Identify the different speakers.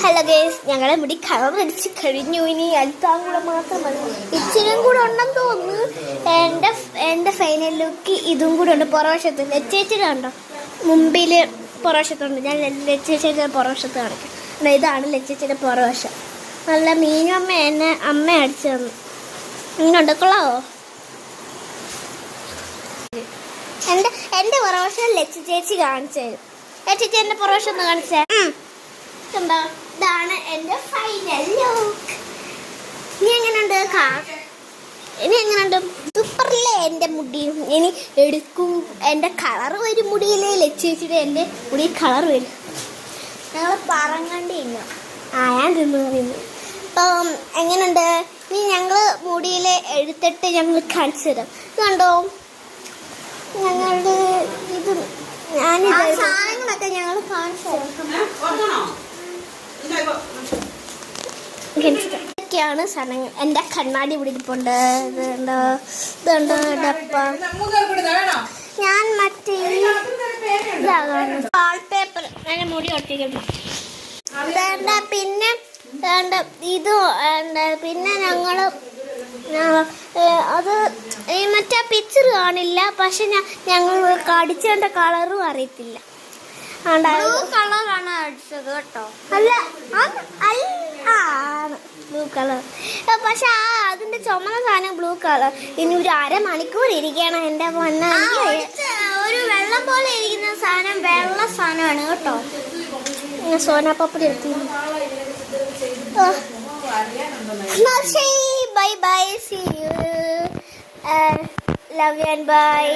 Speaker 1: Hello guys, ഞങ്ങളുടെ മുടി colour അടിച്ച് കഴിഞ്ഞു. ഇനി അൽത്താം കൂടെ മാത്രം മതി. ഇച്ചിരിയും കൂടെ ഉണ്ടെന്ന് തോന്നുന്നു. എൻ്റെ ഫൈനൽ ലുക്ക് ഇതും കൂടെ ഉണ്ട്. പുറവശത്ത് ലച്ചേച്ചിയുടെ ഉണ്ടോ? മുമ്പിൽ പുറവശത്തുണ്ട്. ഞാൻ ലച്ചേച്ചിയുടെ പുറവശത്ത് കാണിക്കാം. ഇതാണ് ലച്ചേച്ചിയുടെ പുറവശം. നല്ല മീനും അമ്മ അടിച്ചു തന്നു. ഇങ്ങനെയുണ്ട്, കൊള്ളാവോ? എൻ്റെ പുറവശം ലച്ച ചേച്ചി കാണിച്ചു തരും. ചേച്ചി എൻ്റെ പുറവശം ഒന്ന് കാണിച്ചേ. കണ്ടോ, ഇതാണ് എൻ്റെ ഫൈനൽ ലുക്ക്. ഇനി എങ്ങനെയുണ്ട്? ഇനി എങ്ങനെയുണ്ട്? സൂപ്പറില്ലേ എൻ്റെ മുടിയും? ഇനി എടുക്കും. എൻ്റെ കളർ വരും മുടിയിലെ. ലച്ചേച്ചിയുടെ എൻ്റെ മുടി കളർ വരും. ഞങ്ങൾ പറങ്ങണ്ടില്ല. ഞാൻ തിന്നു. അപ്പം എങ്ങനെയുണ്ട്? ഇനി ഞങ്ങൾ മുടിയിൽ എടുത്തിട്ട് ഞങ്ങൾ കാണിച്ചു തരാം. കണ്ടോ, ഞങ്ങളുടെ ഇത് സാധനങ്ങളൊക്കെ ഞങ്ങൾ കാണിച്ചു തരാം. ഇതൊക്കെയാണ് സാധനങ്ങൾ. എൻ്റെ കണ്ണാടി ഇവിടെ ഇരിപ്പുണ്ട്. ഇതുണ്ട് ഡപ്പ. ഞാൻ മറ്റേ വാൾപേപ്പർ എൻ്റെ മുടി ഒട്ടിക്കുന്നു. പിന്നെ ഇത് പിന്നെ ഞങ്ങൾ അത് മറ്റേ പിക്ചർ കാണില്ല. പക്ഷെ ഞങ്ങൾ കടിച്ചതിൻ്റെ കളറും അറിയത്തില്ല. കളറാണ് അടിച്ചത് കേട്ടോ. അല്ല, ബ്ലൂ കളർ. പക്ഷെ അതിന്റെ ചുമന്ന സാധനം ബ്ലൂ കളർ. ഇനി ഒരു അരമണിക്കൂർ ഇരിക്കണം എൻ്റെ പൊന്ന. ഒരു വെള്ളം പോലെ ഇരിക്കുന്ന സാധനം വെള്ള സാധനമാണ് കേട്ടോ. സോനാപ്പപ്പടി എടുത്തു. Bye bye, see you, love you and by.